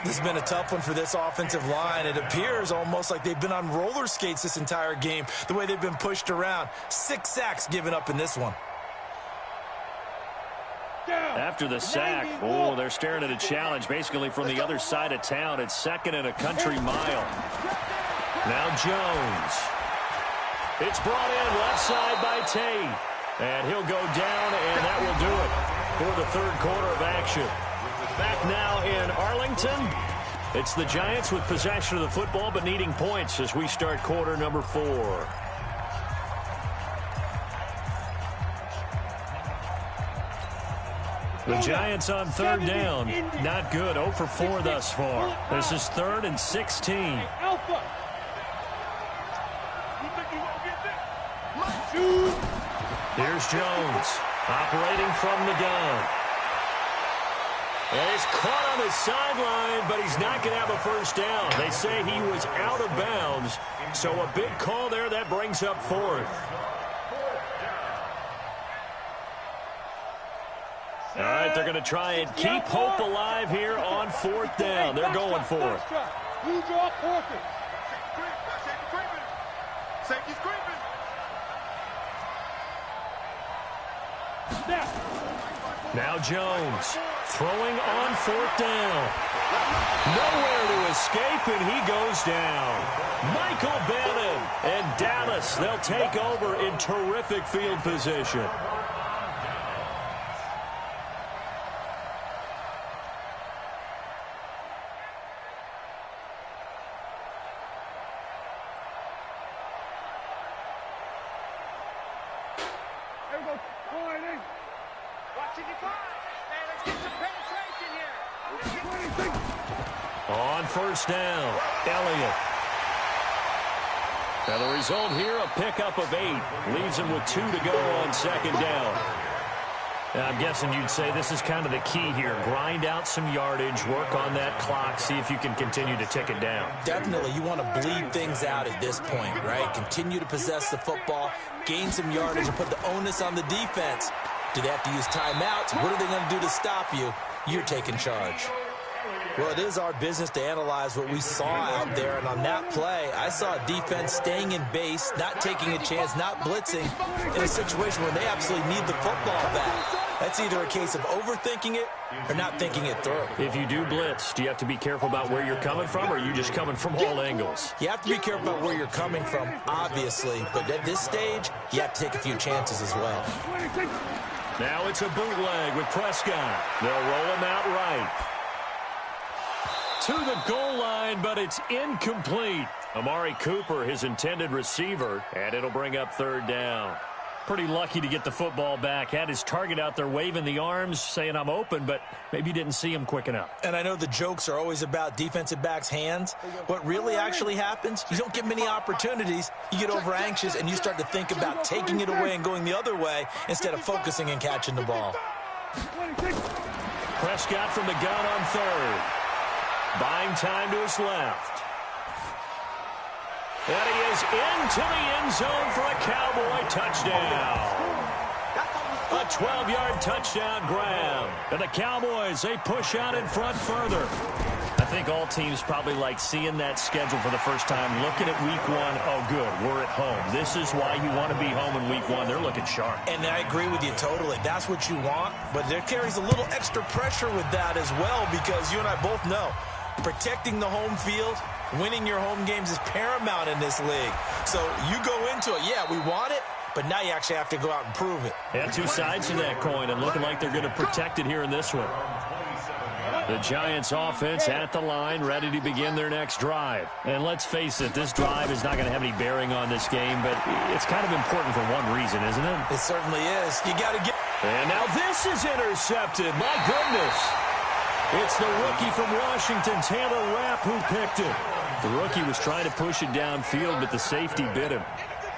C: This has been a tough one for this offensive line. It appears almost like they've been on roller skates this entire game, the way they've been pushed around. 6 sacks given up in this one.
A: After the sack, oh, they're staring at a challenge basically from the other side of town. It's second and a country mile. Now Jones. It's brought in left side by Tate. And he'll go down, and that will do it for the third quarter of action. Back now in Arlington. It's the Giants with possession of the football but needing points as we start quarter number 4. The Giants on third down. Not good. 0 for 4 thus far. This is 3rd and 16.
B: Alpha.
A: Here's Jones operating from the gun. And he's caught on the sideline, but he's not going to have a first down. They say he was out of bounds. So a big call there that brings up 4th. All right, they're going to try and keep hope alive here on 4th down. They're going for it.
B: You draw quarters.
E: Safety's creeping.
A: Now Jones throwing on 4th down. Nowhere to escape, and he goes down. Michael Bannon and Dallas, they'll take over in terrific field position. On first down, Elliott. Now the result here, a pickup of 8. Leaves him with 2 to go on second down. Now, I'm guessing you'd say this is kind of the key here. Grind out some yardage, work on that clock, see if you can continue to tick it down.
C: Definitely. You want to bleed things out at this point, right? Continue to possess the football, gain some yardage, and put the onus on the defense. Do they have to use timeouts? What are they going to do to stop you? You're taking charge. Well, it is our business to analyze what we saw out there, and on that play, I saw a defense staying in base, not taking a chance, not blitzing, in a situation where they absolutely need the football back. That's either a case of overthinking it or not thinking it through.
A: If you do blitz, do you have to be careful about where you're coming from, or are you just coming from all angles?
C: You have to be careful about where you're coming from, obviously, but at this stage, you have to take a few chances as well.
A: Now it's a bootleg with Prescott. They'll roll him out right. To to the goal line, but it's incomplete. Amari Cooper, his intended receiver, and it'll bring up third down. Pretty lucky to get the football back. Had his target out there waving the arms, saying I'm open, but maybe didn't see him quick enough.
C: And I know the jokes are always about defensive backs' hands. What really actually happens, you don't get many opportunities. You get over anxious, and you start to think about taking it away and going the other way instead of focusing and catching the ball.
A: Prescott from the gun on third. Buying time to his left. And he is into the end zone for a Cowboy touchdown. A 12-yard touchdown grab. And the Cowboys, they push out in front further. I think all teams probably like seeing that schedule for the first time, looking at week one. Oh, good, we're at home. This is why you want to be home in week one. They're looking sharp.
C: And I agree with you totally. That's what you want. But there carries a little extra pressure with that as well, because you and I both know protecting the home field, winning your home games is paramount in this league. So you go into it, yeah, we want it, but now you actually have to go out and prove it.
A: Yeah, two sides to that coin, and looking like they're going to protect it here in this one. The Giants offense at the line, ready to begin their next drive. And let's face it, this drive is not going to have any bearing on this game, but it's kind of important for one reason, isn't it?
C: It certainly is. You got to get...
A: And now this is intercepted. My goodness. It's the rookie from Washington, Taylor Rapp, who picked it. The rookie was trying to push it downfield, but the safety bit him.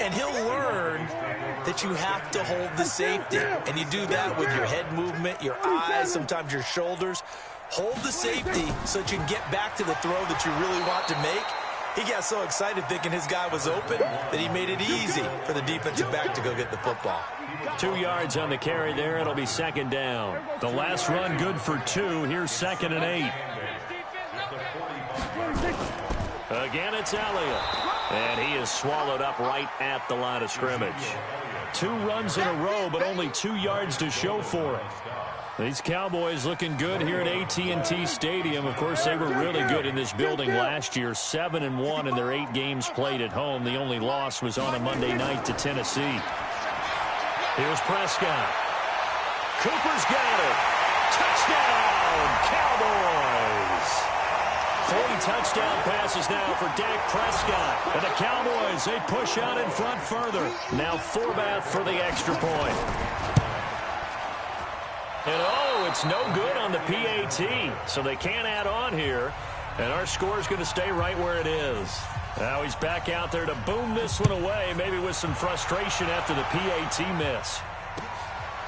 C: And he'll learn that you have to hold the safety. And you do that with your head movement, your eyes, sometimes your shoulders. Hold the safety so that you can get back to the throw that you really want to make. He got so excited thinking his guy was open that he made it easy for the defensive back to go get the football.
A: 2 yards on the carry there. It'll be second down. The last run good for 2. Here's 2nd and 8. Again, it's Elliott. And he is swallowed up right at the line of scrimmage. 2 runs in a row, but only 2 yards to show for it. These Cowboys looking good here at AT&T Stadium. Of course, they were really good in this building last year. 7-1 in their 8 games played at home. The only loss was on a Monday night to Tennessee. Here's Prescott. Cooper's got it. Touchdown, Cowboys. 3 touchdown passes now for Dak Prescott. And the Cowboys, they push out in front further. Now Forbath for the extra point. And oh, it's no good on the PAT, so they can't add on here. And our score is going to stay right where it is. Now he's back out there to boom this one away, maybe with some frustration after the PAT miss.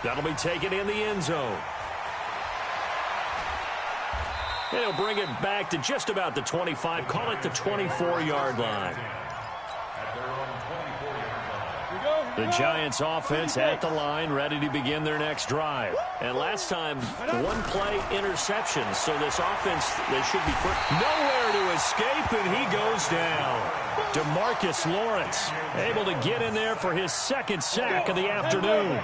A: That'll be taken in the end zone. And he'll bring it back to just about the 25, call it the 24-yard line. The Giants offense at the line, ready to begin their next drive. And last time, 1-play interception. So this offense, they should be nowhere to escape, and he goes down. DeMarcus Lawrence able to get in there for his 2nd sack of the afternoon.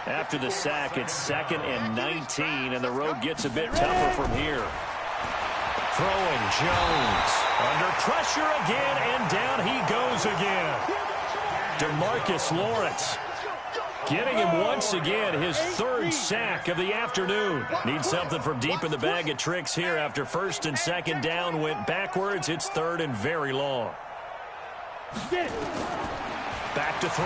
A: After the sack, it's 2nd and 19, and the road gets a bit tougher from here. Throwing Jones. Under pressure again, and down he goes again. DeMarcus Lawrence getting him once again, his 3rd sack of the afternoon. Needs something from deep in the bag of tricks here after 1st and 2nd down went backwards. It's 3rd and very long. Back to throw.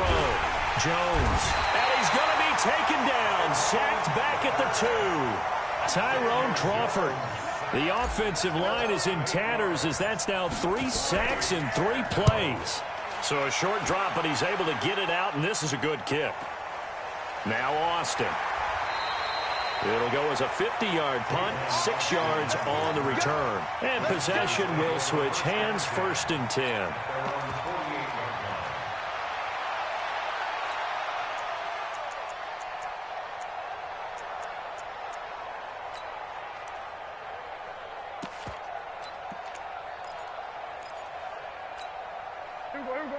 A: Jones. And he's going to be taken down. Sacked back at the 2. Tyrone Crawford. The offensive line is in tatters as that's now 3 sacks in 3 plays. So a short drop, but he's able to get it out, and this is a good kick. Now Austin. It'll go as a 50-yard punt, 6 yards on the return. And possession will switch hands, 1st and 10.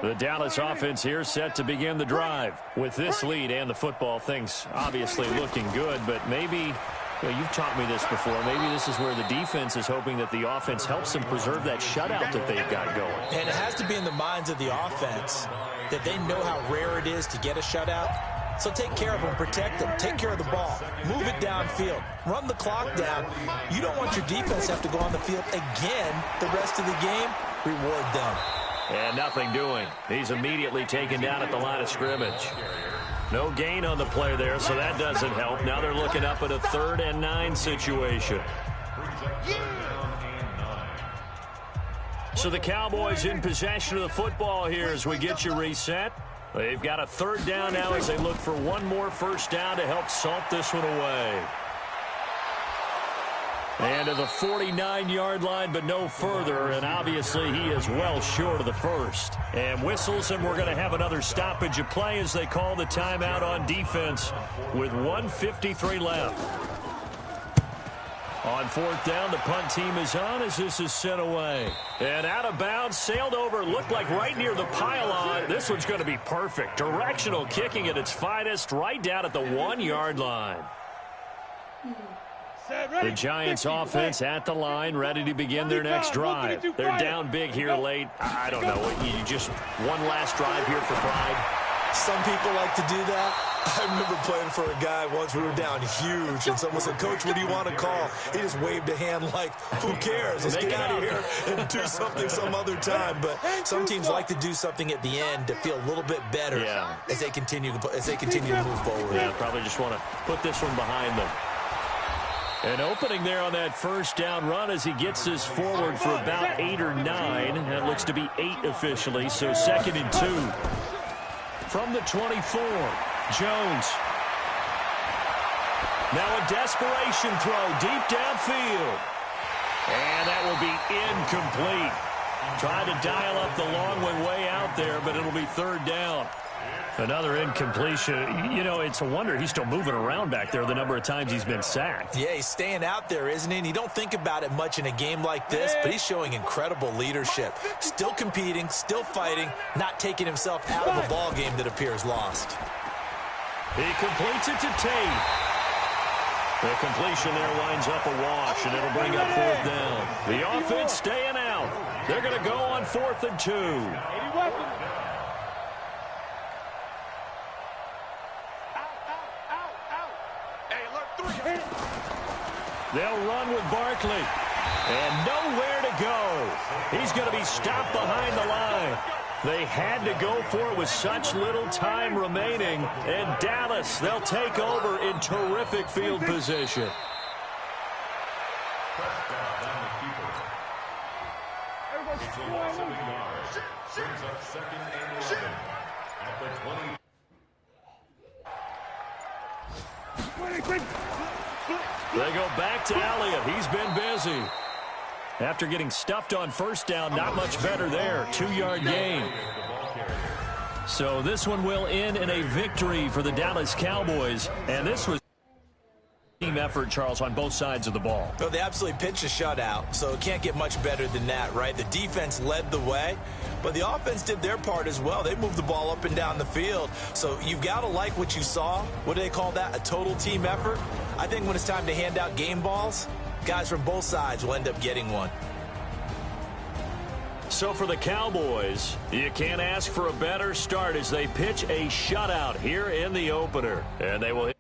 A: The Dallas offense here set to begin the drive. With this lead and the football, things obviously looking good, but maybe, you've taught me this before, maybe this is where the defense is hoping that the offense helps them preserve that shutout that they've got going.
C: And it has to be in the minds of the offense that they know how rare it is to get a shutout. So take care of them, protect them, take care of the ball, move it downfield, run the clock down. You don't want your defense to have to go on the field again the rest of the game. Reward them.
A: And nothing doing. He's immediately taken down at the line of scrimmage. No gain on the play there, so that doesn't help. Now they're looking up at a 3rd and 9 situation. So the Cowboys in possession of the football here as we get you reset. They've got a 3rd down now as they look for one more first down to help salt this one away. And to the 49-yard line, but no further, and obviously he is well short of the first. And whistles, and we're going to have another stoppage of play as they call the timeout on defense with 1:53 left. On 4th down, the punt team is on as this is sent away. And out of bounds, sailed over, looked like right near the pylon. This one's going to be perfect. Directional kicking at its finest, right down at the 1-yard line. The Giants offense at the line, ready to begin their next drive. They're down big here late. I don't know. You just one last drive here for pride.
C: Some people like to do that. I remember playing for a guy once. We were down huge, and someone said, "Coach, what do you want to call?" He just waved a hand like, "Who cares? Let's get out of here and do something some other time." But some teams like to do something at the end to feel a little bit better as they continue to move forward.
A: Yeah, probably just want to put this one behind them. An opening there on that first down run as he gets this forward for about 8 or 9. That looks to be 8 officially, so 2nd and 2. From the 24, Jones. Now a desperation throw deep downfield. And that will be incomplete. Trying to dial up the long way out there, but it'll be 3rd down. Another incompletion. You know, it's a wonder he's still moving around back there the number of times he's been sacked.
C: Yeah, he's staying out there, isn't he? And you don't think about it much in a game like this, but he's showing incredible leadership. Still competing, still fighting, not taking himself out of a ball game that appears lost.
A: He completes it to Tate. The completion there winds up a wash, and it'll bring up 4th down. The offense staying out. They're going to go on 4th and 2. They'll run with Barkley. And nowhere to go. He's going to be stopped behind the line. They had to go for it with such little time remaining. And Dallas, they'll take over in terrific field position. They go back to Elliott. He's been busy. After getting stuffed on first down, not much better there. 2-yard gain. So this one will end in a victory for the Dallas Cowboys. And this was team effort, Charles, on both sides of the ball.
C: Well, they absolutely pitched a shutout, so it can't get much better than that, right? The defense led the way, but the offense did their part as well. They moved the ball up and down the field. So you've got to like what you saw. What do they call that? A total team effort? I think when it's time to hand out game balls, guys from both sides will end up getting one.
A: So for the Cowboys, you can't ask for a better start as they pitch a shutout here in the opener. And they will